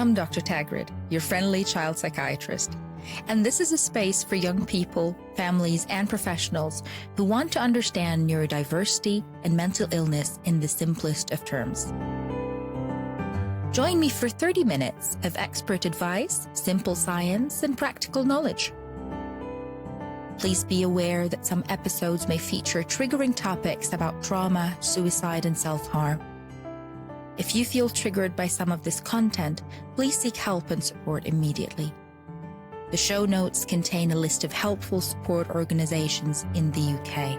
I'm Dr. Tagrid, your friendly child psychiatrist, and this is a space for young people, families, and professionals who want to understand neurodiversity and mental illness in the simplest of terms. Join me for 30 minutes of expert advice, simple science, and practical knowledge. Please be aware that some episodes may feature triggering topics about trauma, suicide, and self-harm. If you feel triggered by some of this content, please seek help and support immediately. The show notes contain a list of helpful support organizations in the UK.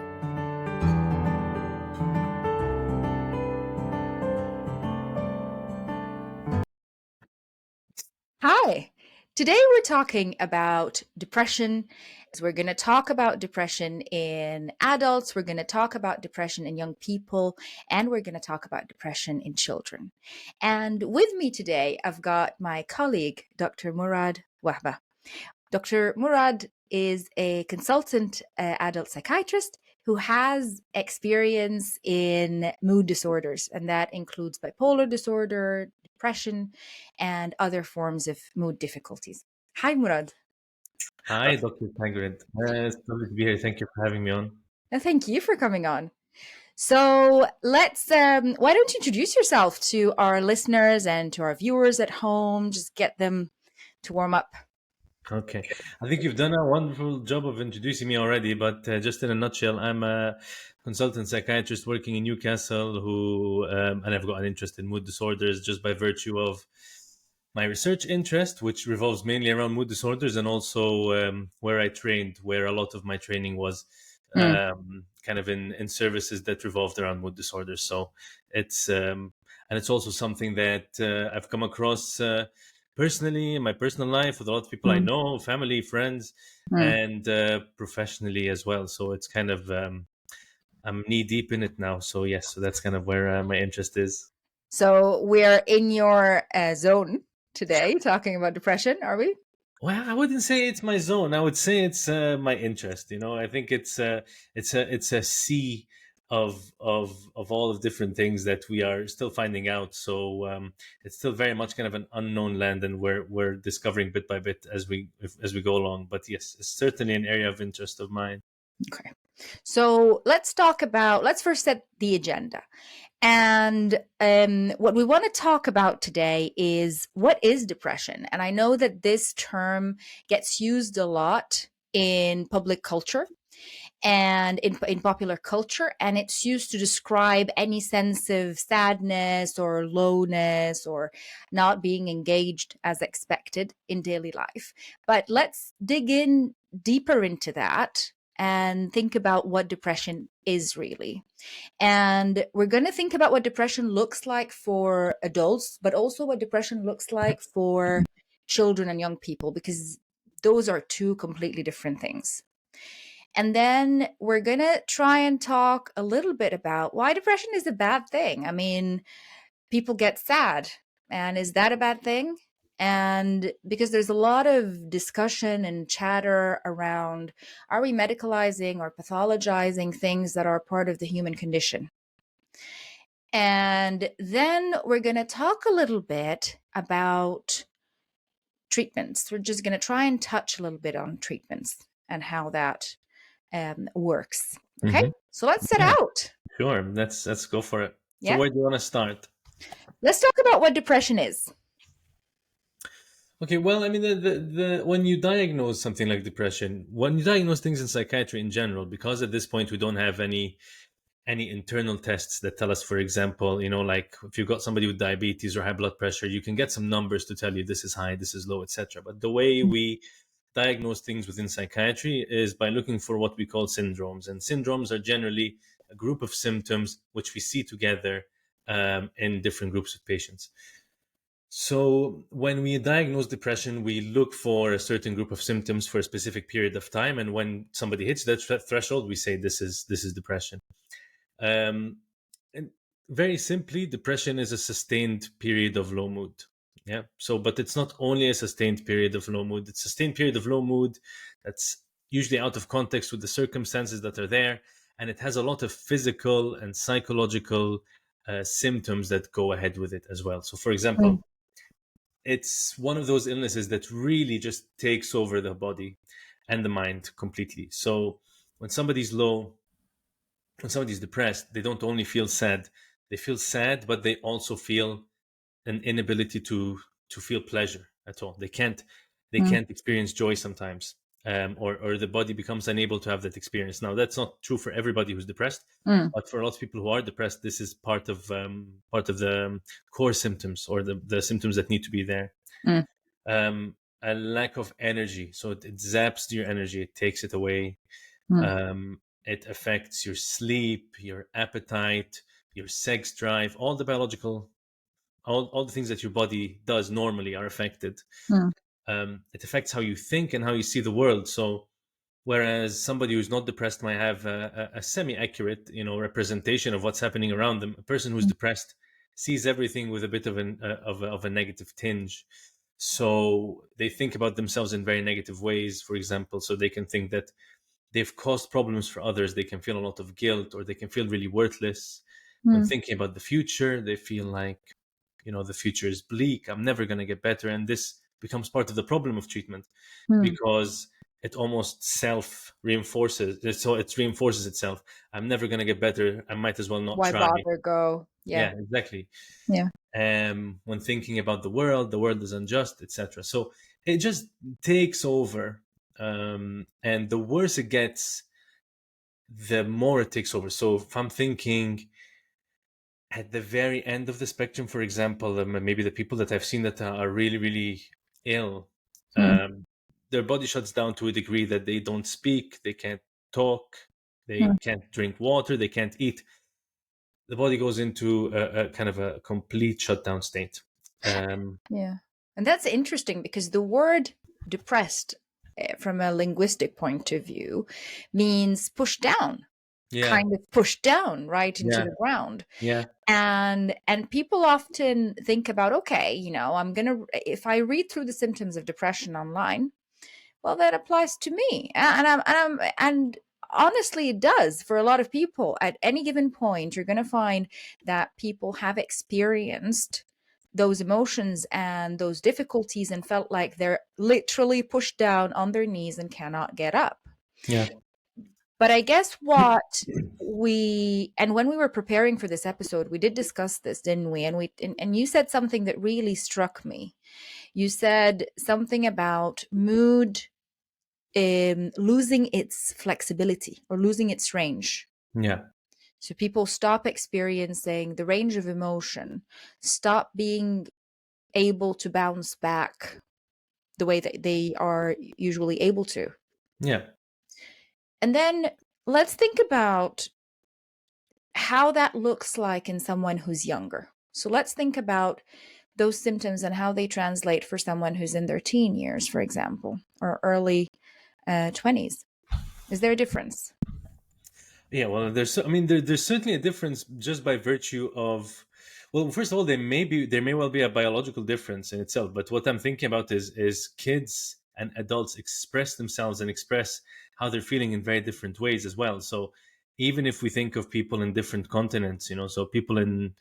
Hi, today we're talking about depression. We're going to talk about depression in adults, we're going to talk about depression in young people, and we're going to talk about depression in children. And with me today, I've got my colleague, Dr. Mourad Wahba. Dr. Mourad is a consultant adult psychiatrist who has experience in mood disorders, and that includes bipolar disorder, depression, and other forms of mood difficulties. Hi, Mourad. Hi, Dr. Tagrid. It's lovely to be here. Thank you for having me on. Thank you for coming on. So let's, why don't you introduce yourself to our listeners and to our viewers at home? Just get them to warm up. Okay. I think you've done a wonderful job of introducing me already, but just in a nutshell, I'm a consultant psychiatrist working in Newcastle and I've got an interest in mood disorders just by virtue of my research interest, which revolves mainly around mood disorders, and also where I trained, where a lot of my training was kind of in services that revolved around mood disorders. So it's and it's also something that I've come across personally in my personal life with a lot of people I know, family, friends, and professionally as well. So it's kind of I'm knee deep in it now. So yes, so that's kind of where my interest is. So we're in your zone today talking about depression, are we? Well, I wouldn't say it's my zone. I would say it's my interest. You know, I think it's a sea of all of different things that we are still finding out. So it's still very much kind of an unknown land, and we're discovering bit by bit as we go along. But yes, it's certainly an area of interest of mine. Okay. So let's first set the agenda. And what we want to talk about today is what is depression? And I know that this term gets used a lot in public culture and in popular culture, and it's used to describe any sense of sadness or lowness or not being engaged as expected in daily life. But let's dig in deeper into that and think about what depression is really. And we're going to think about what depression looks like for adults, but also what depression looks like for children and young people, because those are two completely different things. And then we're going to try and talk a little bit about why depression is a bad thing. I mean, people get sad, and is that a bad thing? And because there's a lot of discussion and chatter around, are we medicalizing or pathologizing things that are part of the human condition? And then we're going to talk a little bit about treatments. We're just going to try and touch a little bit on treatments and how that works. Okay, so let's set out. Sure, let's go for it. Yeah. So where do you want to start? Let's talk about what depression is. Okay, well, I mean, the when you diagnose something like depression, when you diagnose things in psychiatry in general, because at this point we don't have any internal tests that tell us, for example, you know, like if you've got somebody with diabetes or high blood pressure, you can get some numbers to tell you this is high, this is low, etc. But the way we diagnose things within psychiatry is by looking for what we call syndromes, and syndromes are generally a group of symptoms which we see together in different groups of patients. So when we diagnose depression, we look for a certain group of symptoms for a specific period of time, and when somebody hits that threshold, we say this is depression. And very simply, depression is a sustained period of low mood. Yeah. So, but it's not only a sustained period of low mood. It's a sustained period of low mood that's usually out of context with the circumstances that are there, and it has a lot of physical and psychological symptoms that go ahead with it as well. So, for example, it's one of those illnesses that really just takes over the body and the mind completely. So when somebody's low, when somebody's depressed, they don't only feel sad, they feel sad, but they also feel an inability to feel pleasure at all. They Mm, can't experience joy sometimes, or the body becomes unable to have that experience. Now that's not true for everybody who's depressed, mm, but for a lot of people who are depressed, this is part of the core symptoms, or the symptoms that need to be there. mm, A lack of energy, so it zaps your energy, it takes it away. mm, It affects your sleep, your appetite, your sex drive, all the biological, all the things that your body does normally are affected. mm, It affects how you think and how you see the world. So whereas somebody who's not depressed might have a semi-accurate, representation of what's happening around them, a person who's mm, depressed sees everything with a bit of a negative tinge. So they think about themselves in very negative ways, for example. So they can think that they've caused problems for others, they can feel a lot of guilt, or they can feel really worthless. When mm, thinking about the future, they feel like, the future is bleak, I'm never going to get better. And this becomes part of the problem of treatment, mm. because it almost self reinforces, so it reinforces itself. I'm never going to get better, I might as well not Why try. bother go? Yeah. Yeah, exactly. Yeah. When thinking about the world is unjust, etc. So it just takes over, and the worse it gets, the more it takes over. So if I'm thinking at the very end of the spectrum, for example, maybe the people that I've seen that are really, really ill, Mm, um, their body shuts down to a degree that they don't speak, they can't talk, they mm. can't drink water, they can't eat. The body goes into a kind of a complete shutdown state. Um, Yeah. And that's interesting because the word depressed, from a linguistic point of view, means pushed down, yeah, kind of pushed down right into yeah, the ground. yeah, And people often think about, okay, I'm going to, if I read through the symptoms of depression online, well, that applies to me. And honestly, it does for a lot of people. At any given point, you're going to find that people have experienced those emotions and those difficulties and felt like they're literally pushed down on their knees and cannot get up. yeah, But I guess and when we were preparing for this episode, we did discuss this, didn't we? And you said something that really struck me. You said something about mood losing its flexibility or losing its range. yeah, So people stop experiencing the range of emotion, stop being able to bounce back the way that they are usually able to. yeah, And then let's think about how that looks like in someone who's younger. So let's think about those symptoms and how they translate for someone who's in their teen years, for example, or early 20s. Is there a difference? yeah. Well, there's certainly a difference just by virtue of, well, first of all, there may well be a biological difference in itself. But what I'm thinking about is kids and adults express themselves and express how they're feeling in very different ways as well. So even if we think of people in different continents, so people in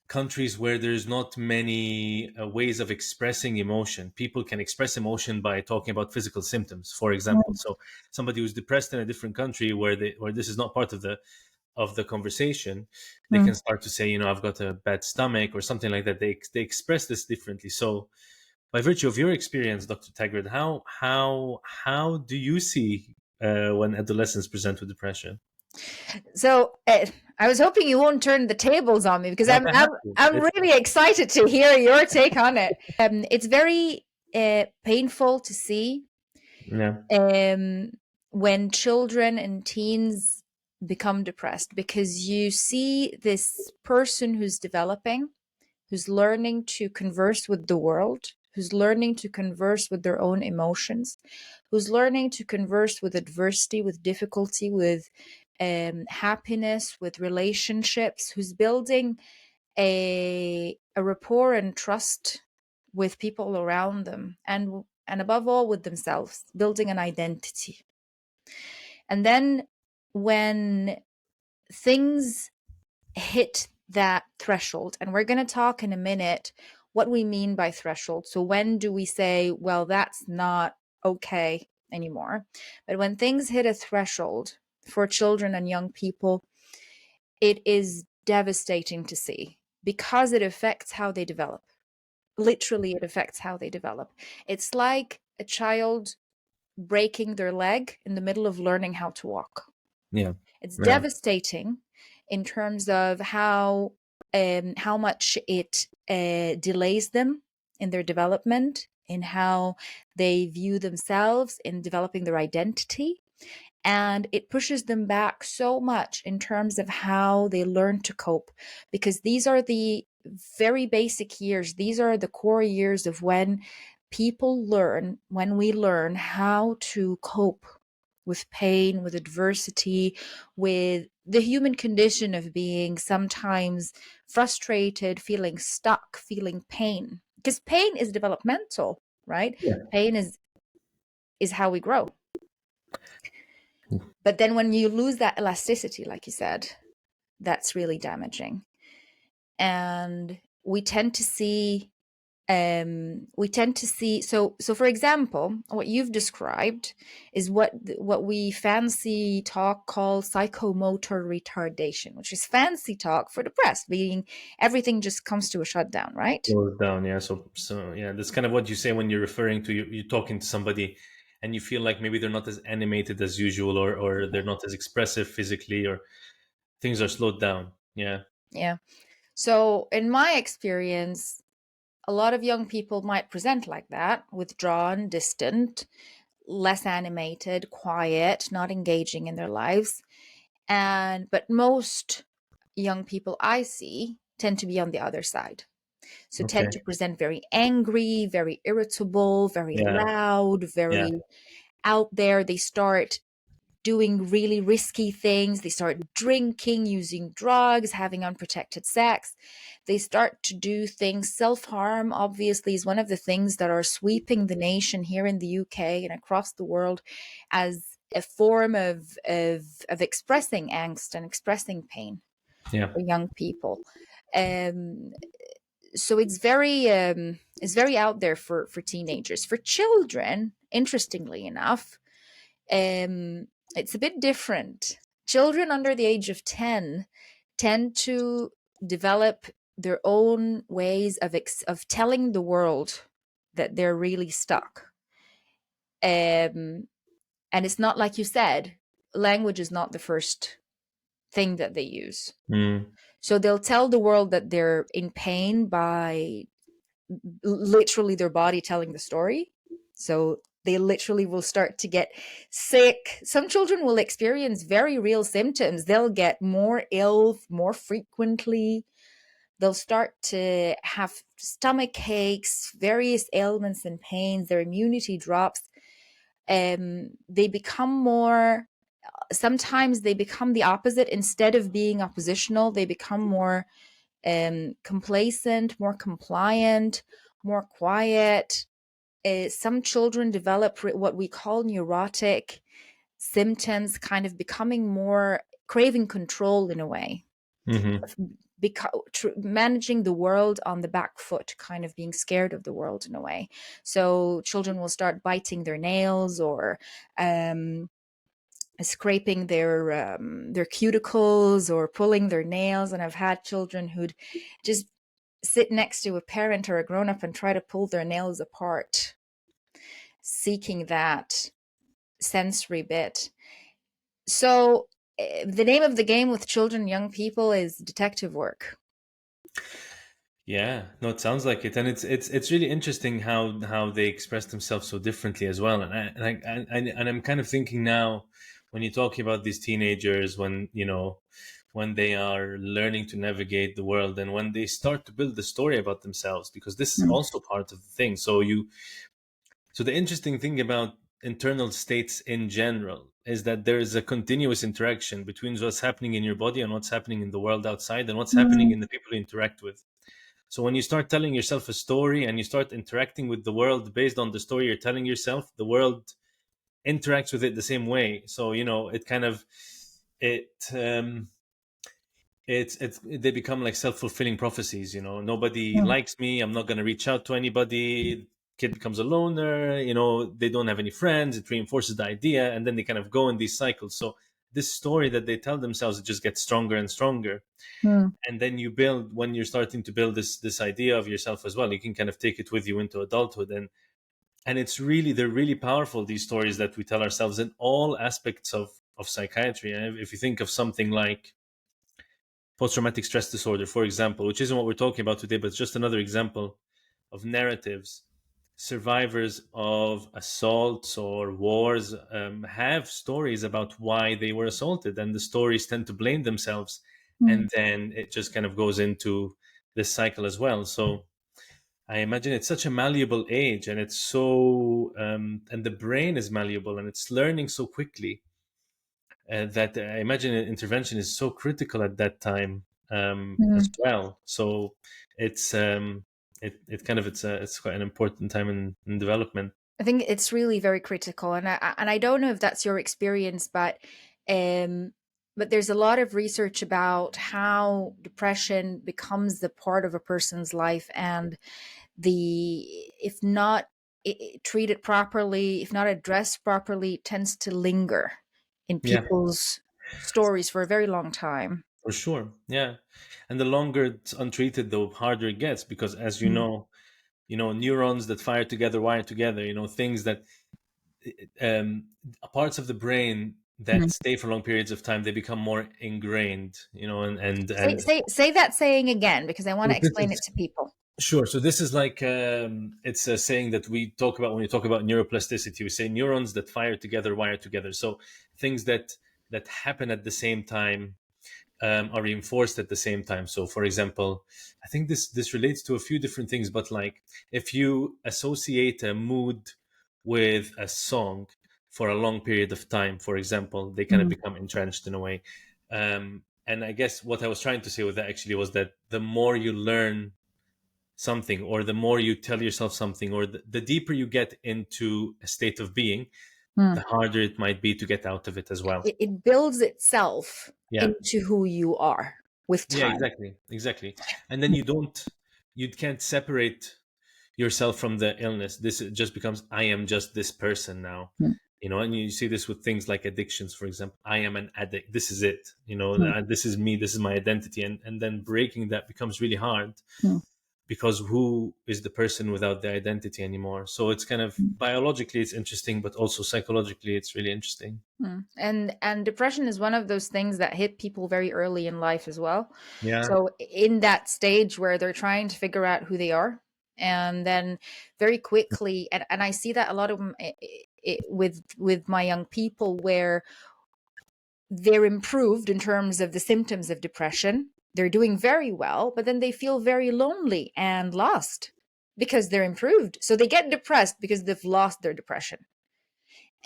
countries where there's not many ways of expressing emotion, people can express emotion by talking about physical symptoms, for example. So somebody who's depressed in a different country where this is not part of the conversation, they Mm. can start to say, I've got a bad stomach or something like that. They express this differently. So by virtue of your experience, Dr. Taggart, how do you see when adolescents present with depression? So I was hoping you won't turn the tables on me because No, I'm I I'm have to. I'm really excited to hear your take on it. It's very painful to see Yeah, um, when children and teens become depressed because you see this person who's developing, who's learning to converse with the world, who's learning to converse with their own emotions, who's learning to converse with adversity, with difficulty, with happiness, with relationships, who's building a rapport and trust with people around them, and above all with themselves, building an identity. And then when things hit that threshold, and we're going to talk in a minute what we mean by threshold. So when do we say, well, that's not okay anymore? But when things hit a threshold for children and young people, it is devastating to see because it affects how they develop. Literally, it affects how they develop. It's like a child breaking their leg in the middle of learning how to walk. Yeah. It's Yeah. devastating in terms of how much it delays them in their development, in how they view themselves, in developing their identity. And it pushes them back so much in terms of how they learn to cope, because these are the very basic years. These are the core years of when when we learn how to cope with pain, with adversity, with the human condition of being sometimes frustrated, feeling stuck, feeling pain. Because pain is developmental, right? Yeah. Pain is how we grow. But then when you lose that elasticity, like you said, that's really damaging. And we tend to see for example, what you've described is what we fancy talk call psychomotor retardation, which is fancy talk for depressed, meaning everything just comes to a shutdown, right? Slows down. Yeah. So yeah, that's kind of what you say when you're referring to you're talking to somebody, and you feel like maybe they're not as animated as usual, or they're not as expressive physically, or things are slowed down. Yeah. Yeah. So in my experience, a lot of young people might present like that, withdrawn, distant, less animated, quiet, not engaging in their lives. But most young people I see tend to be on the other side. So tend Okay. to present very angry, very irritable, very Yeah. loud, Yeah. very out there. They start doing really risky things. They start drinking, using drugs, having unprotected sex. They start to do things. Self harm, obviously, is one of the things that are sweeping the nation here in the UK and across the world as a form of expressing angst and expressing pain Yeah. for young people. Um, so it's very out there for teenagers. For children, interestingly enough, it's a bit different. Children under the age of 10 tend to develop their own ways of telling the world that they're really stuck. Um, and it's not like you said, language is not the first thing that they use. Mm. So they'll tell the world that they're in pain by literally their body telling the story. So they literally will start to get sick. Some children will experience very real symptoms. They'll get more ill more frequently. They'll start to have stomach aches, various ailments and pains. Their immunity drops. They become more, sometimes they become the opposite. Instead of being oppositional, they become more complacent, more compliant, more quiet. Some children develop what we call neurotic symptoms, kind of becoming more craving control in a way, Hmm. managing the world on the back foot, kind of being scared of the world in a way. So children will start biting their nails or scraping their cuticles or pulling their nails. And I've had children who'd just sit next to a parent or a grown up and try to pull their nails apart, seeking that sensory bit. So the name of the game with children, young people, is detective work. Yeah, no, it sounds like it, and it's really interesting how they express themselves so differently as well. And I'm kind of thinking now, when you're talking about these teenagers, when when they are learning to navigate the world, and when they start to build the story about themselves, because this is also part of the thing. So the interesting thing about internal states in general is that there is a continuous interaction between what's happening in your body and what's happening in the world outside, and what's happening in the people you interact with. So when you start telling yourself a story and you start interacting with the world based on the story you're telling yourself, the world interacts with it the same way. So it kind of it it's they become like self-fulfilling prophecies. Nobody Mm, likes me, I'm not going to reach out to anybody. Kid becomes a loner, they don't have any friends, it reinforces the idea, and then they kind of go in these cycles. So this story that they tell themselves, it just gets stronger and stronger. mm, And then you build, when you're starting to build this idea of yourself as well, you can kind of take it with you into adulthood. And they're really powerful, these stories that we tell ourselves in all aspects of psychiatry. And if you think of something like post-traumatic stress disorder, for example, which isn't what we're talking about today, but it's just another example of narratives. Survivors of assaults or wars have stories about why they were assaulted, and the stories tend to blame themselves, mm, and then it just kind of goes into this cycle as well. So I imagine it's such a malleable age, and it's so and the brain is malleable, and it's learning so quickly, that I imagine an intervention is so critical at that time, as mm. well. So it's it kind of it's quite an important time in development. I think it's really very critical, and I don't know if that's your experience, um, but there's a lot of research about how depression becomes the part of a person's life, and the if not treated properly, if not addressed properly, it tends to linger in Yeah, people's stories for a very long time. for sure. Yeah, and the longer it's untreated, the harder it gets, because as Mm, neurons that fire together wire together. Things that um, parts of the brain that mm. stay for long periods of time, they become more ingrained. Say, say that saying again because I want to This explain it is to people. Sure. So this is like it's a saying that we talk about when we talk about neuroplasticity. We say neurons that fire together wire together. So things that happen at the same time are reinforced at the same time. So, for example, I think this relates to a few different things. But like if you associate a mood with a song for a long period of time, for example, they kind of Mm, become entrenched in a way. And I guess what I was trying to say with that actually was that the more you learn something, or the more you tell yourself something, or the deeper you get into a state of being, mm. the harder it might be to get out of it as well. It builds itself Yeah. into who you are with Yeah, time. exactly. And then you can't separate yourself from the illness. This just becomes, I am just this person now. Mm, And you see this with things like addictions, for example. I am an addict. This is it. mm, This is me. This is my identity. And then breaking that becomes really hard, mm, because who is the person without the identity anymore? So it's kind of, mm. biologically it's interesting, but also psychologically it's really interesting. Mm. And depression is one of those things that hit people very early in life as well. Yeah. So in that stage where they're trying to figure out who they are, and then very quickly, and I see that a lot of them with my young people, where they're improved in terms of the symptoms of depression. They're doing very well, but then they feel very lonely and lost because they're improved. So they get depressed because they've lost their depression.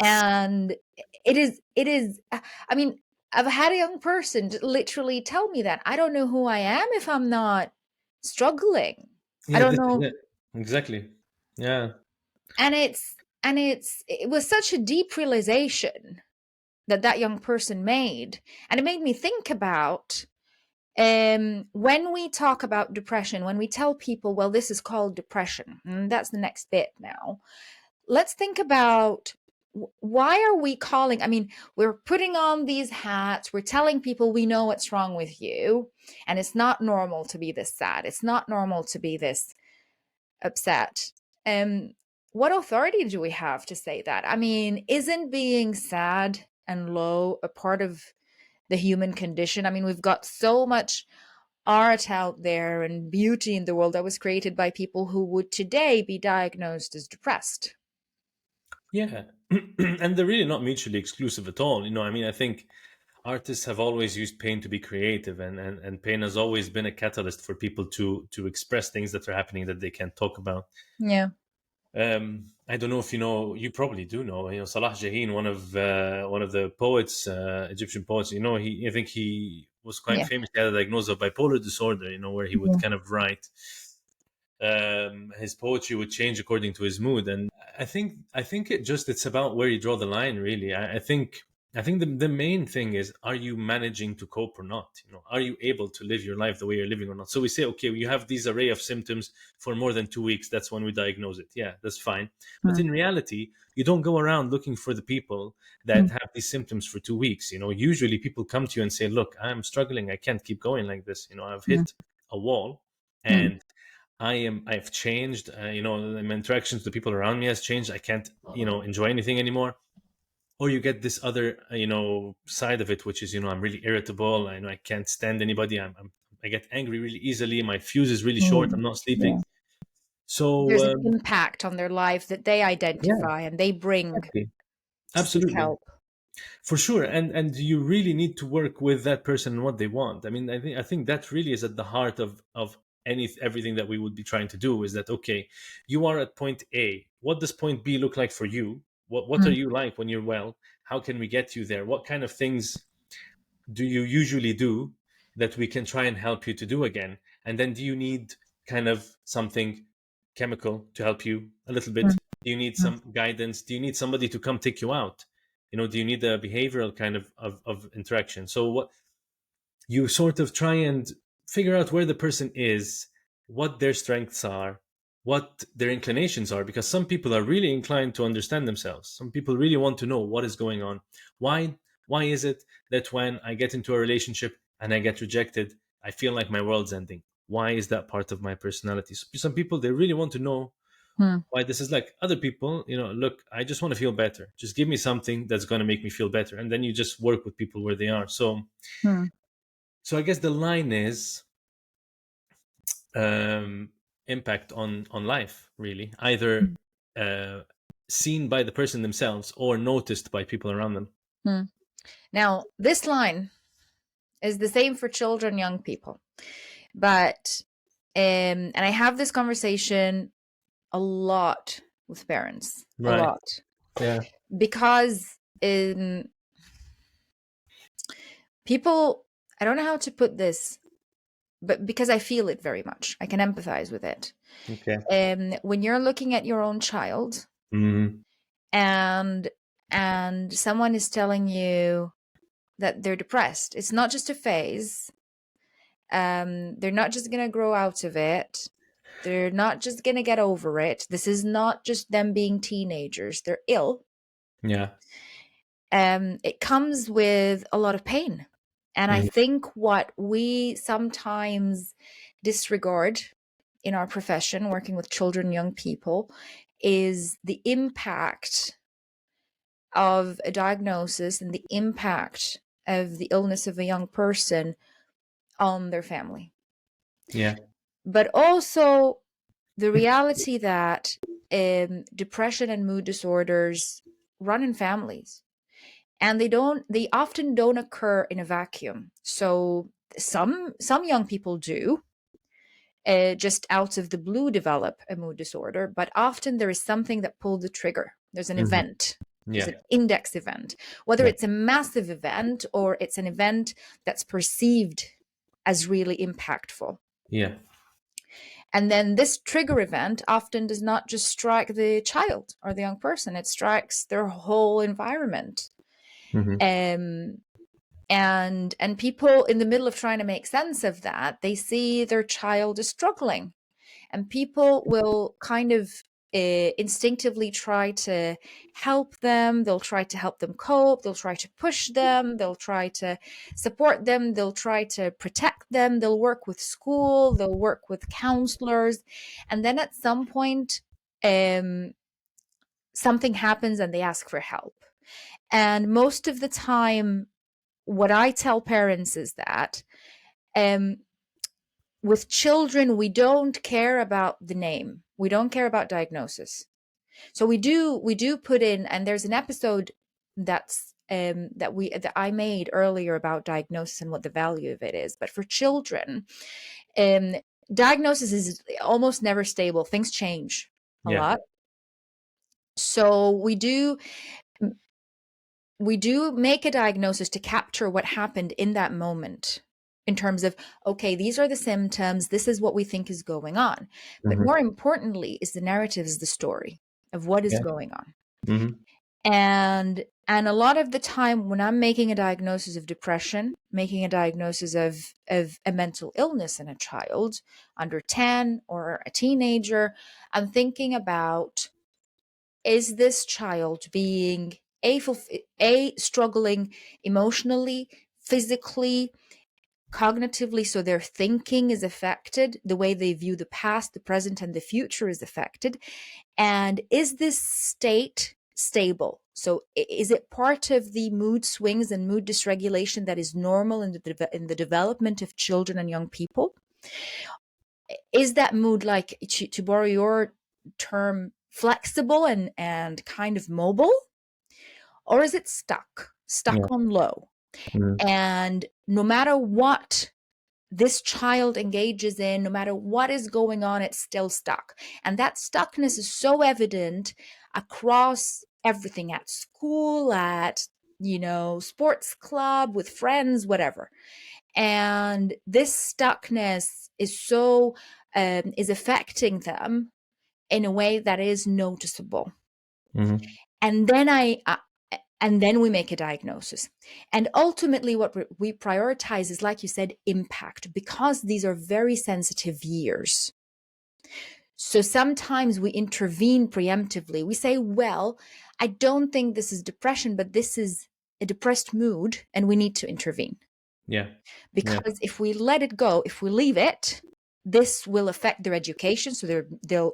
And it is I mean, I've had a young person literally tell me that I don't know who I am if I'm not struggling. I Yeah, don't this is know. it. Exactly. Yeah. And it was such a deep realization that that young person made, and it made me think about, when we talk about depression, when we tell people, well, this is called depression, and that's the next bit now. Let's think about, why are we calling, I mean, we're putting on these hats, we're telling people we know what's wrong with you, and it's not normal to be this sad, it's not normal to be this upset. um what authority do we have to say that? I mean, isn't being sad and low a part of the human condition? I mean, we've got so much art out there and beauty in the world that was created by people who would today be diagnosed as depressed. Yeah. And they're really not mutually exclusive at all. I mean, I think artists have always used pain to be creative, and pain has always been a catalyst for people to express things that are happening that they can't talk about. Yeah. I don't know if you probably do know, Salah Jahin, one of the poets, Egyptian poets. I think he was quite Yeah. famous. He had a diagnosis of bipolar disorder, where he would Yeah. kind of write, his poetry would change according to his mood. And I think it's about where you draw the line, really. I think I think the main thing is, are you managing to cope or not? Are you able to live your life the way you're living or not? So we say, okay, you have these array of symptoms for more than 2 weeks. That's when we diagnose it. Yeah, that's fine. But Mm, in reality, you don't go around looking for the people that mm, have these symptoms for 2 weeks. Usually people come to you and say, look, I'm struggling. I can't keep going like this. I've mm, hit a wall, mm, and I've changed. My interactions with the people around me has changed. I can't, enjoy anything anymore. Or you get this other side of it, which is, I'm really irritable. I can't stand anybody. I get angry really easily. My fuse is really short. mm. I'm not sleeping. Yeah. So There's an impact on their life that they yeah, identify and they bring exactly. to seek Absolutely. help. For sure. And you really need to work with that person and what they want. I mean, I think that really is at the heart of everything that we would be trying to do. Is that, okay, you are at point A, what does point B look like for you? What are Mm, you like when you're well? How can we get you there? What kind of things do you usually do that we can try and help you to do again? And then, do you need kind of something chemical to help you a little bit? mm, Do you need mm, some guidance? Do you need somebody to come take you out? Do you need a behavioral kind of interaction? So what you sort of try and figure out where the person is, what their strengths are, what their inclinations are, because some people are really inclined to understand themselves. Some people really want to know what is going on. Why is it that when I get into a relationship and I get rejected, I feel like my world's ending? Why is that part of my personality? So some people, they really want to know mm, why this is. Like other people, look, I just want to feel better. Just give me something that's going to make me feel better. And then you just work with people where they are. mm, So I guess the line is, um, impact on life, really, either mm, uh, seen by the person themselves or noticed by people around them. mm. Now, this line is the same for children, young people, but and I have this conversation a lot with parents, a Right. lot, Yeah. because people, I don't know how to put this, but because I feel it very much, I can empathize with it. Okay. When you're looking at your own child Hmm. and someone is telling you that they're depressed, it's not just a phase. They're not just gonna grow out of it. They're not just gonna get over it. This is not just them being teenagers. They're ill. Yeah. It comes with a lot of pain. And I Hmm. think what we sometimes disregard in our profession, working with children, young people, is the impact of a diagnosis and the impact of the illness of a young person on their family. Yeah. But also the reality that depression and mood disorders run in families, and they often don't occur in a vacuum. So some young people do just out of the blue develop a mood disorder, but often there is something that pulled the trigger. There's an Hmm. event. There's Yeah. an index event, whether Yeah. it's a massive event or it's an event that's perceived as really impactful. Yeah. And then this trigger event often does not just strike the child or the young person, it strikes their whole environment. Hmm. Um, and people in the middle of trying to make sense of that, they see their child is struggling, and people will kind of instinctively try to help them. They'll try to help them cope. They'll try to push them. They'll try to support them. They'll try to protect them. They'll work with school. They'll work with counselors. And then at some point, um, something happens and they ask for help. And most of the time, what I tell parents is that um, with children, we don't care about the name. We don't care about diagnosis. So we do put in, and there's an episode that I made earlier about diagnosis and what the value of it is. But for children, um, diagnosis is almost never stable. Things change a Yeah. lot. So we do make a diagnosis to capture what happened in that moment, in terms of, okay, these are the symptoms, this is what we think is going on. But Hmm. more importantly is the narrative, is the story of what is Yeah. going on. Hmm. And And a lot of the time when I'm making a diagnosis of depression, making a diagnosis of a mental illness in a child under 10 or a teenager, I'm thinking about, is this child being a struggling emotionally, physically, cognitively, so their thinking is affected, the way they view the past, the present, and the future is affected. And is this state stable? So is it part of the mood swings and mood dysregulation that is normal in the development of children and young people? Is that mood, like, to borrow your term, flexible and kind of mobile? Or is it stuck Yeah. on low? Mm. And no matter what this child engages in, no matter what is going on, it's still stuck. And that stuckness is so evident across everything, at school, at, sports club, with friends, whatever. And this stuckness is affecting them in a way that is noticeable. Mhm. And then and then we make a diagnosis. And ultimately, what we prioritize is, like you said, impact, because these are very sensitive years. So sometimes we intervene preemptively. We say, well, I don't think this is depression, but this is a depressed mood, and we need to intervene. Yeah. Yeah. Because if we let it go, if we leave it, this will affect their education. So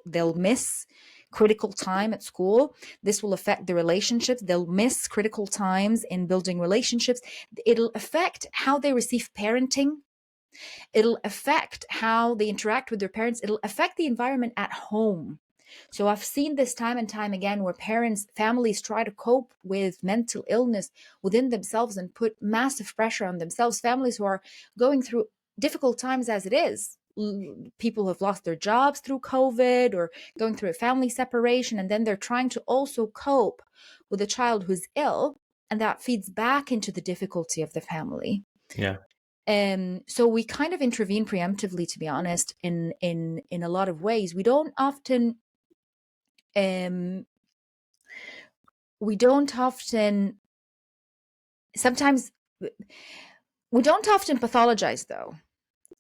they'll miss critical time at school. This will affect their relationships. They'll miss critical times in building relationships. It'll affect how they receive parenting. It'll affect how they interact with their parents. It'll affect the environment at home. So I've seen this time and time again, where families try to cope with mental illness within themselves and put massive pressure on themselves. Families who are going through difficult times as it is. People who have lost their jobs through COVID, or going through a family separation, and then they're trying to also cope with a child who's ill, and that feeds back into the difficulty of the family. Yeah. So we kind of intervene preemptively, to be honest, in a lot of ways. Um, we don't often sometimes we don't often pathologize, though.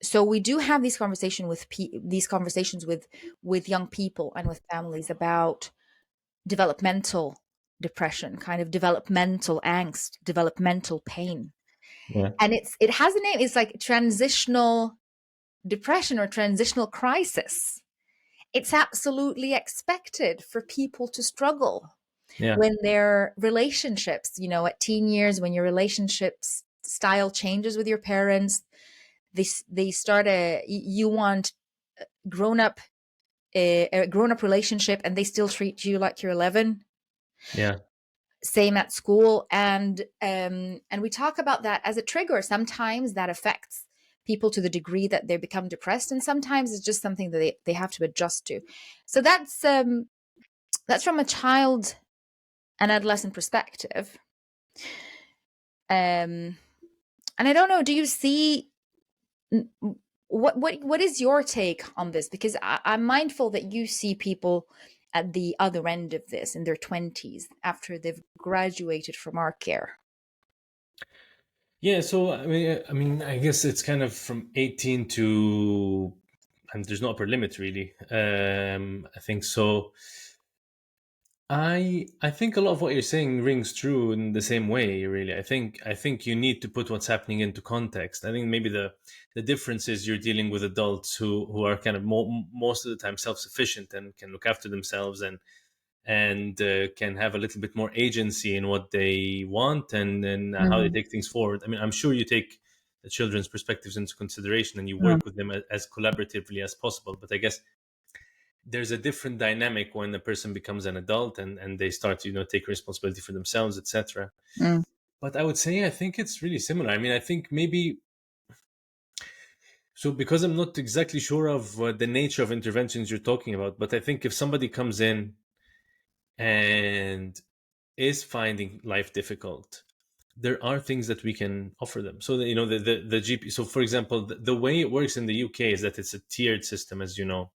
So we do have these conversations with young people and with families about developmental depression, kind of developmental angst, developmental pain. Yeah. And it has a name. It's like transitional depression or transitional crisis. It's absolutely expected for people to struggle Yeah. when their relationships, at teen years, when your relationships style changes with your parents, they start you want grown up a grown up relationship, and they still treat you like you're 11. Yeah. Same at school. And we talk about that as a trigger. Sometimes that affects people to the degree that they become depressed, and sometimes it's just something that they have to adjust to. So that's from a child and adolescent perspective. And I don't know, do you see, what is your take on this? Because I'm mindful that you see people at the other end of this, in their 20s, after they've graduated from our care. Yeah. So I guess it's kind of from 18 to, and there's no upper limit really. I think so. I think a lot of what you're saying rings true in the same way. Really, I think you need to put what's happening into context. I think maybe the difference is you're dealing with adults who are kind of most of the time self sufficient and can look after themselves, and can have a little bit more agency in what they want, and how they Mm, take things forward. I mean, I'm sure you take the children's perspectives into consideration and you mm, work with them as collaboratively as possible. But I guess there's a different dynamic when a person becomes an adult and they start to take responsibility for themselves, etc. mm, But I would say I think it's really similar. I mean, I think maybe, so because I'm not exactly sure of the nature of interventions you're talking about, but I think if somebody comes in and is finding life difficult, there are things that we can offer them. So that, the GP. So for example, the way it works in the UK is that it's a tiered system, as you know.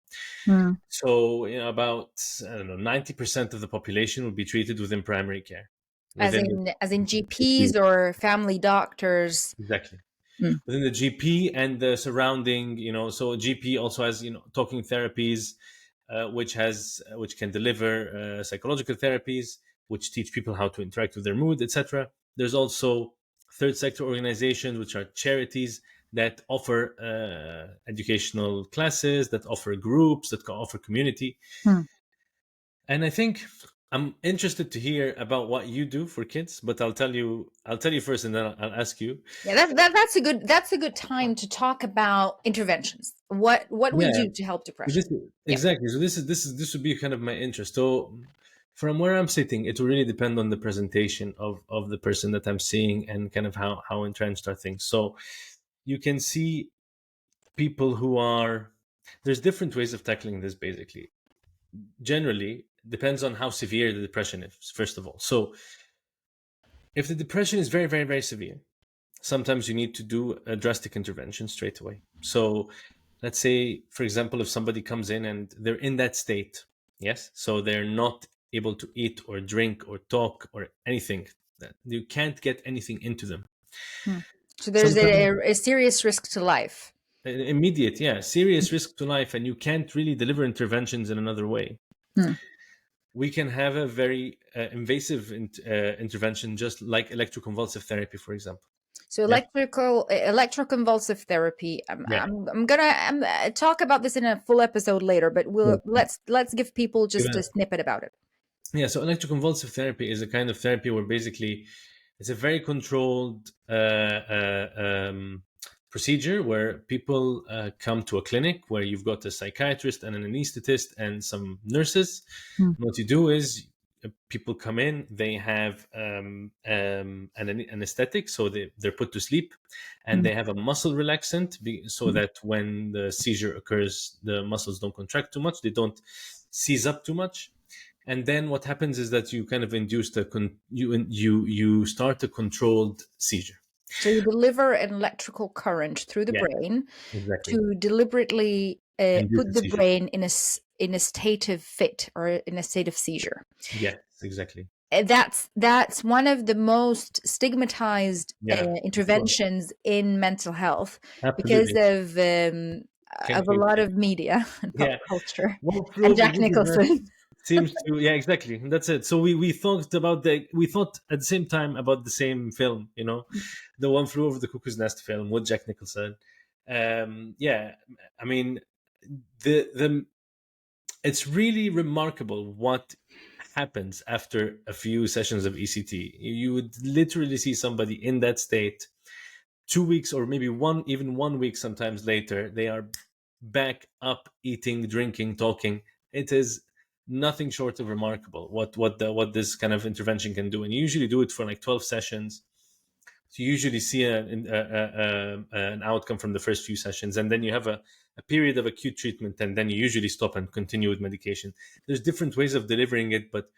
mm, So about, I don't know, 90% of the population will be treated within primary care. within As in the GPs or family doctors. exactly Mm, within the GP and the surrounding, so GP also has, talking therapies, which can deliver psychological therapies, which teach people how to interact with their mood, etc. There's also third sector organizations, which are charities that offer educational classes, that offer groups, that offer community. mm. And I think I'm interested to hear about what you do for kids, but I'll tell you first, and then I'll ask you. Yeah, that's a good time to talk about interventions. What we Yeah, do to help so depression. Yeah. exactly. So this would be kind of my interest. So from where I'm sitting, it will really depend on the presentation of the person that I'm seeing and kind of how entrenched are things. So you can see people who are there's different ways of tackling this. Basically, generally depends on how severe the depression is. First of all, so if the depression is very very very severe, sometimes you need to do a drastic intervention straight away. So let's say, for example, if somebody comes in and they're in that state, yes, so they're not able to eat or drink or talk or anything, that you can't get anything into them. Hmm. So there's Sometimes a serious risk to life. immediate, yeah, serious risk to life, and you can't really deliver interventions in another way. Hmm. We can have a very invasive intervention, just like electroconvulsive therapy, for example. So Yeah, electroconvulsive therapy. yeah. I'm gonna talk about this in a full episode later, but Yeah. let's give people just a Give snippet about it. Yeah, so electroconvulsive therapy is a kind of therapy where basically it's a very controlled procedure where people come to a clinic where you've got a psychiatrist and an anesthetist and some nurses. Hmm. And what you do is people come in, they have an anesthetic, so they're put to sleep, and Hmm. they have a muscle relaxant so Hmm. that when the seizure occurs, the muscles don't contract too much, they don't seize up too much, and then what happens is that you kind of induce you start a controlled seizure. So you deliver an electrical current through the Yeah, brain exactly. to deliberately Induce put a the seizure. brain in a state of fit or in a state of seizure. Yes, exactly. That's one of the most stigmatized Yeah, of course. interventions in mental health because Absolutely. Can't of a change lot it. of media and pop Yeah. culture One flew and over the Jack cuckoo's Nicholson. nest seems to, yeah, exactly. That's it. So we thought at the same time about the same film, the One Flew Over the Cuckoo's Nest film with Jack Nicholson. Yeah, I mean, the it's really remarkable what happens after a few sessions of ECT. You would literally see somebody in that state 2 weeks or maybe even 1 week sometimes later, they are back up eating, drinking, talking. It is nothing short of remarkable what this kind of intervention can do. And you usually do it for like 12 sessions. So you usually see an outcome from the first few sessions, and then you have a period of acute treatment, and then you usually stop and continue with medication. There's different ways of delivering it, but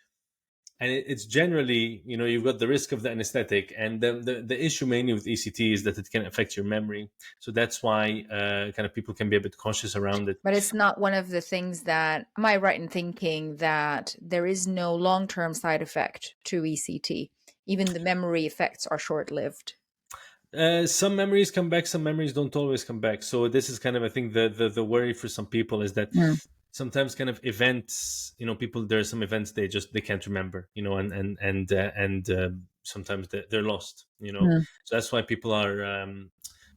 it's generally, you've got the risk of the anesthetic, and the issue mainly with ECT is that it can affect your memory. So that's why kind of people can be a bit cautious around it. But it's not one of the things that, am I right in thinking that there is no long-term side effect to ECT? Even the memory effects are short-lived. Some memories come back, some memories don't always come back. So this is kind of, I think, the worry for some people is that Mm, sometimes kind of events, people, there are some events they can't remember, and sometimes they're lost. mm, So that's why people are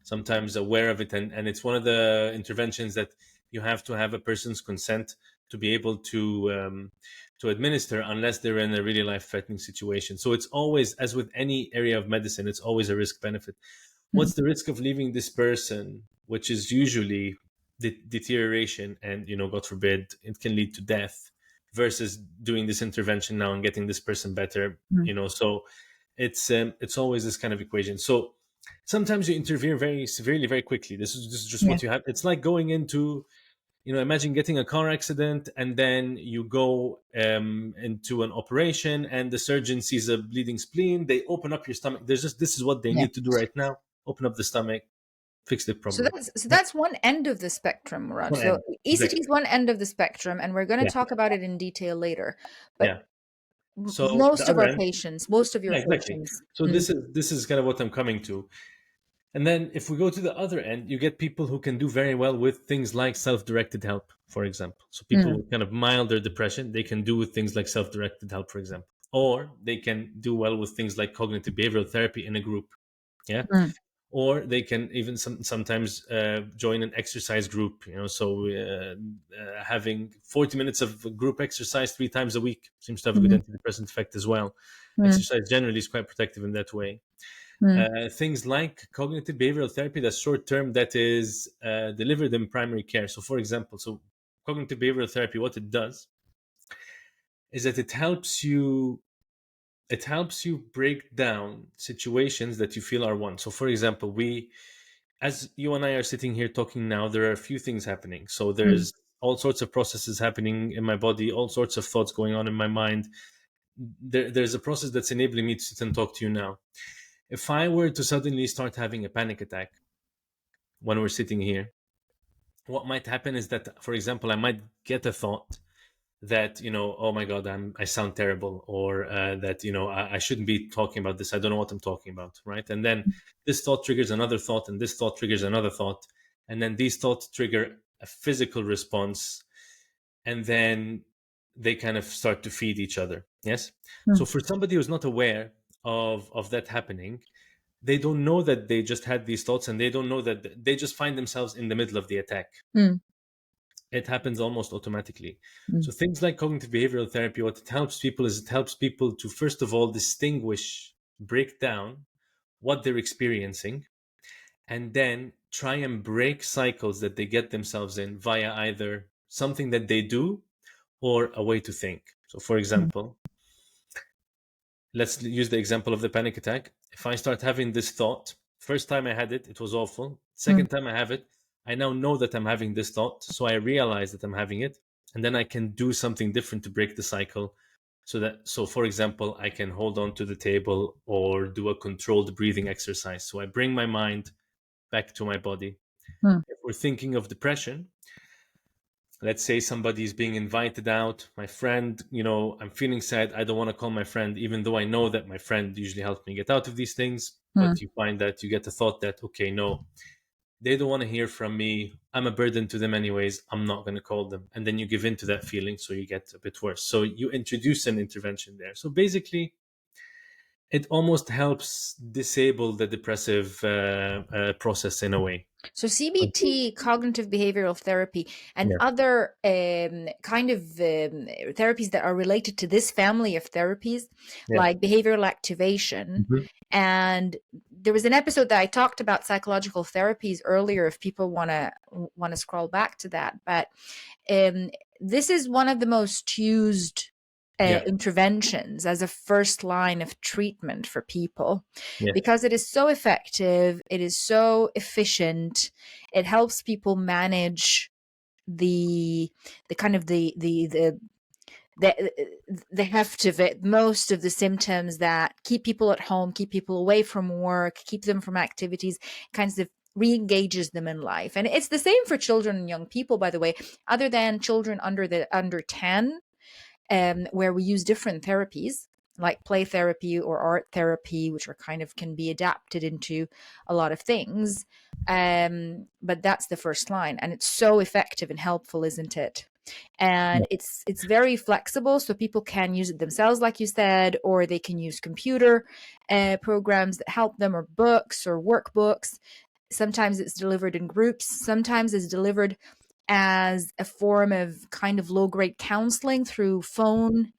sometimes aware of it, and it's one of the interventions that you have to have a person's consent to be able to administer, unless they're in a really life threatening situation. So it's always, as with any area of medicine, it's always a risk benefit. mm, What's the risk of leaving this person, which is usually deterioration, and god forbid it can lead to death, versus doing this intervention now and getting this person better. mm. So it's always this kind of equation. So sometimes you interfere very severely very quickly. This is just Yeah. what you have. It's like going into, imagine getting a car accident, and then you go into an operation, and the surgeon sees a bleeding spleen. They open up your stomach. There's just, this is what they Yeah. need to do right now: open up the stomach, fix the So problem. Yeah. that's one end of the spectrum, Mourad. One So end. ECT Exactly. is one end of the spectrum, and we're going to Yeah. talk about it in detail later. But Yeah. So the Most of other our end, patients, most of your yeah, exactly. patients. So Mm, this is kind of what I'm coming to. And then if we go to the other end, you get people who can do very well with things like self-directed help, for example. So people mm, with kind of milder depression, they can do with things like self-directed help, for example. Or they can do well with things like cognitive behavioral therapy in a group. Yeah. mm, Or they can even sometimes join an exercise group, so having 40 minutes of group exercise 3 times a week seems to have a good mhm, antidepressant effect as well. mm, Exercise generally is quite protective in that way. mm, Things like cognitive behavioral therapy that's short term, that is delivered in primary care. So for example, cognitive behavioral therapy, what it does is that it helps you break down situations that you feel are one. So for example, we as you and I are sitting here talking now, there are a few things happening. So mm, there's all sorts of processes happening in my body, all sorts of thoughts going on in my mind. There's a process that's enabling me to sit and talk to you now. If I were to suddenly start having a panic attack when we're sitting here, what might happen is that, for example, I might get a thought that, oh my god, I sound terrible, or that, I shouldn't be talking about this, I don't know what I'm talking about, right? And then this thought triggers another thought, and this thought triggers another thought, and then these thoughts trigger a physical response, and then they kind of start to feed each other. Yes. So mm, for somebody who's not aware of that happening, they don't know that they just had these thoughts, and they don't know that they just find themselves in the middle of the attack. mm, It happens almost automatically. mm, So things like cognitive behavioral therapy, what it helps people is, it helps people to first of all distinguish, break down what they're experiencing, and then try and break cycles that they get themselves in via either something that they do or a way to think. So for mm, example, let's use the example of the panic attack. If I start having this thought, first time I had it, it was awful. mm, Second time I have it, I now know that I'm having this thought. So I realize that I'm having it. And then I can do something different to break the cycle. So for example, I can hold on to the table or do a controlled breathing exercise. So I bring my mind back to my body. mm, If we're thinking of depression, let's say somebody's being invited out, my friend, I'm feeling sad, I don't want to call my friend, even though I know that my friend usually helps me get out of these things. mm. But you find that you get the thought that, okay, no, they don't want to hear from me, I'm a burden to them anyways, I'm not going to call them. And then you give in to that feeling, so you get a bit worse. So you introduce an intervention there. So basically it almost helps disable the depressive process in a way. So CBT, cognitive behavioral therapy, and Yeah. other kind of therapies that are related to this family of therapies, Yeah. like behavioral activation. Mhm. And there was an episode that I talked about psychological therapies earlier. If people want to scroll back to that, but um, this is one of the most used Yeah. interventions as a first line of treatment for people Yes. because it is so effective, it is so efficient, it helps people manage the kind of the heft of it, most of the symptoms that keep people at home, keep people away from work, keep them from activities, kinds of re-engages them in life. And it's the same for children and young people, by the way, other than children under 10, where we use different therapies like play therapy or art therapy, which are kind of can be adapted into a lot of things. But that's the first line, and it's so effective and helpful, isn't it? And it's very flexible, so people can use it themselves, like you said, or they can use computer programs that help them, or books or workbooks. Sometimes it's delivered in groups, sometimes it's delivered as a form of kind of low grade counseling through phone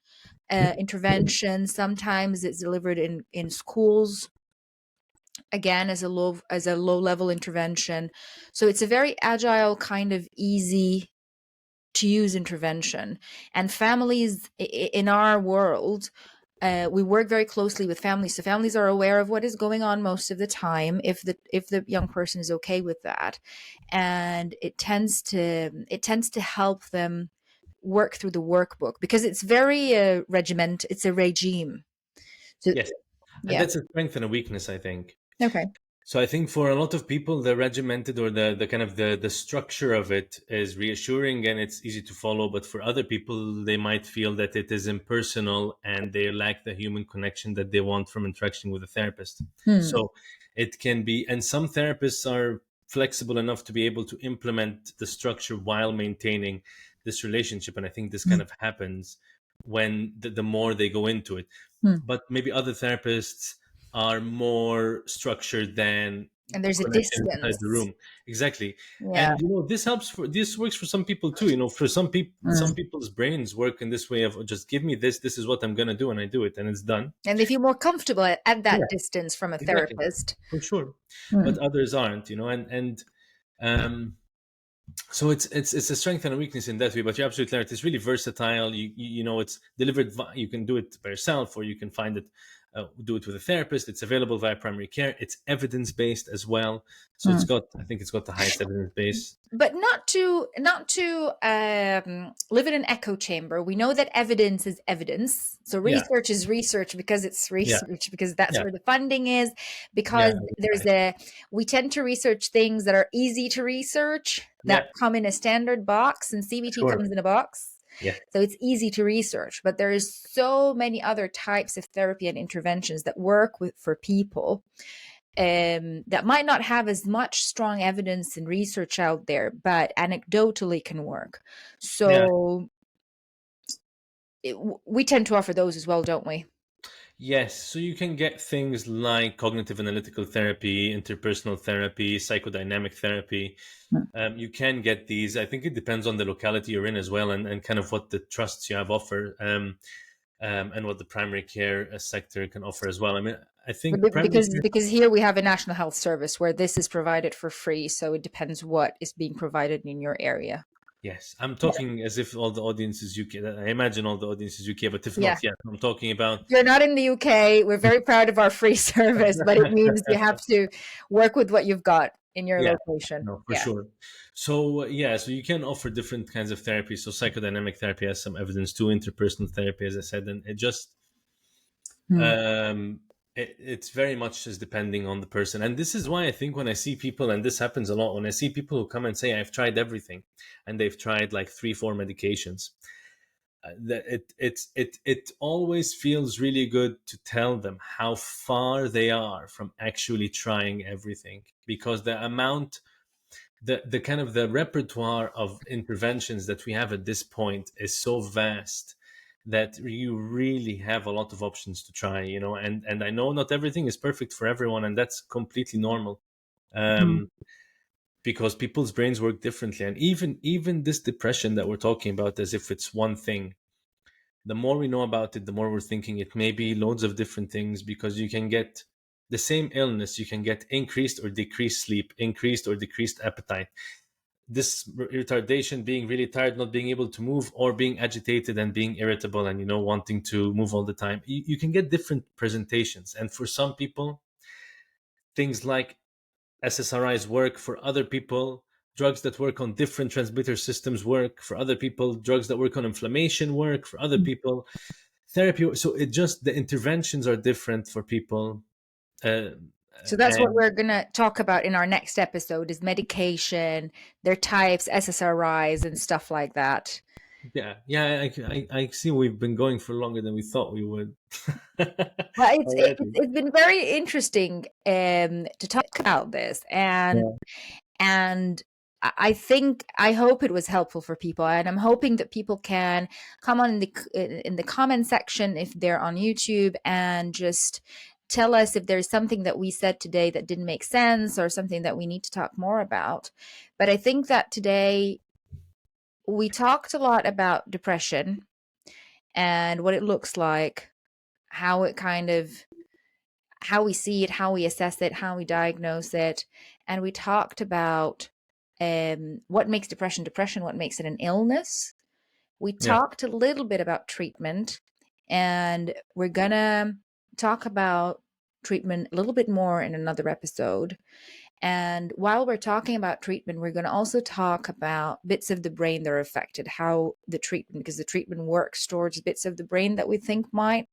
intervention. Sometimes it's delivered in schools, again as a low level intervention. So it's a very agile, kind of easy to use intervention. And families in our world, we work very closely with families, so families are aware of what is going on most of the time, if the young person is okay with that, and it tends to help them work through the workbook because it's very regiment. It's a regime. So Yes. And yeah. that's a strength and a weakness, I think. Okay. So I think for a lot of people, the regimented or the kind of the structure of it is reassuring and it's easy to follow. But for other people, they might feel that it is impersonal and they lack the human connection that they want from interaction with a therapist. Hmm. So it can be, and some therapists are flexible enough to be able to implement the structure while maintaining this relationship. And I think this kind Hmm. of happens when the more they go into it. Hmm. But maybe other therapists are more structured than And there's a connection inside the distance. room. Exactly. Yeah. And this works for some people too. For some Mm. people's brains work in this way of just give me this is what I'm gonna do, and I do it and it's done. And they feel more comfortable at Yeah, that distance from a exactly. therapist. For sure. But Mm. others aren't, and um so it's a strength and a weakness in that way, but you're absolutely right. It's really versatile. It's delivered. You can do it by yourself, or you can find it, do it with a therapist. It's available via primary care. It's evidence based as well. So Mm. I think it's got the highest evidence base. But not to live in an echo chamber. We know that evidence is evidence. So Yeah, research is research because it's yeah, research, because that's yeah, where the funding is, yeah, because right. we tend to research things that are easy to research, Yeah, that come in a standard box, and CBT sure. comes in a box. Yeah, So it's easy to research, but there is so many other types of therapy and interventions that work for people, that might not have as much strong evidence and research out there, but anecdotally can work. yeah. So we tend to offer those as well, don't we? Yes, so you can get things like cognitive analytical therapy, interpersonal therapy, psychodynamic therapy. Mm. You can get these. I think it depends on the locality you're in as well, and kind of what the trusts you have offer, and what the primary care sector can offer as well. I mean, I But think primary care. because here we have a national health service where this is provided for free, so it depends what is being provided in your area. Yes, I'm Yeah, talking as if all the audiences UK. I imagine all the audiences UK, but if yeah. not, yeah, I'm talking about. If you're not in the UK, we're very proud of our free service, but it means you have to work with what you've got in your Yeah, location. no, for Yeah. sure. So yeah, so you can offer different kinds of therapy. So psychodynamic therapy has some evidence too. Interpersonal therapy, as I said, and it just Hmm. um, it's very much just depending on the person. And this is why I think when I see people, and this happens a lot, when I see people who come and say I've tried everything, and they've tried like 3, 4 medications, that it always feels really good to tell them how far they are from actually trying everything, because the kind of the repertoire of interventions that we have at this point is so vast that you really have a lot of options to try, and I know not everything is perfect for everyone, and that's completely normal, Hmm. um because people's brains work differently, and even this depression that we're talking about as if it's one thing, the more we know about it, the more we're thinking it may be loads of different things, because you can get the same illness, you can get increased or decreased sleep, increased or decreased appetite, this retardation, being really tired, not being able to move, or being agitated and being irritable and wanting to move all the time. You can get different presentations, and for some people things like SSRIs work. For other people, drugs that work on different transmitter systems work. For other people, drugs that work on inflammation work. For other people, therapy. So it just, the interventions are different for people. uh, So that's what and we're going to talk about in our next episode is medication, their types, SSRIs and stuff like that. yeah, I see we've been going for longer than we thought we would. Well, Already. it's been very interesting to talk about this, Yeah. and I think I hope it was helpful for people, and I'm hoping that people can come on in the comment section if they're on YouTube and just tell us if there's something that we said today that didn't make sense or something that we need to talk more about. But I think that today we talked a lot about depression and what it looks like, how it kind of how we see it, how we assess it, how we diagnose it. And we talked about what makes depression depression, what makes it an illness. We Yeah. talked a little bit about treatment, and we're going to talk about treatment a little bit more in another episode. And while we're talking about treatment, we're going to also talk about bits of the brain that are affected, how the treatment, because the treatment works towards bits of the brain that we think might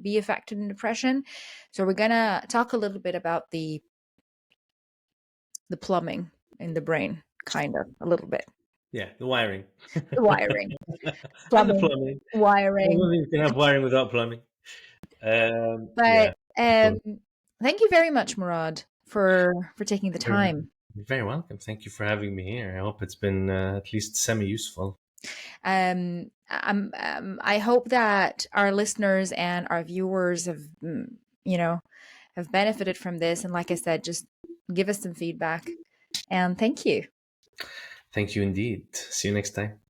be affected in depression. So we're going to talk a little bit about the the plumbing in the brain, kind of a little bit. Yeah, the wiring. The wiring, And the plumbing, plumbing. I wiring. don't think you can have wiring without plumbing. But Yeah, cool. thank you very much, Mourad, for taking the You're time. you're very welcome. Thank you for having me here. I hope it's been at least semi-useful. I hope that our listeners and our viewers have, you know, have benefited from this. And like I said, just give us some feedback. And thank you. Thank you indeed. See you next time.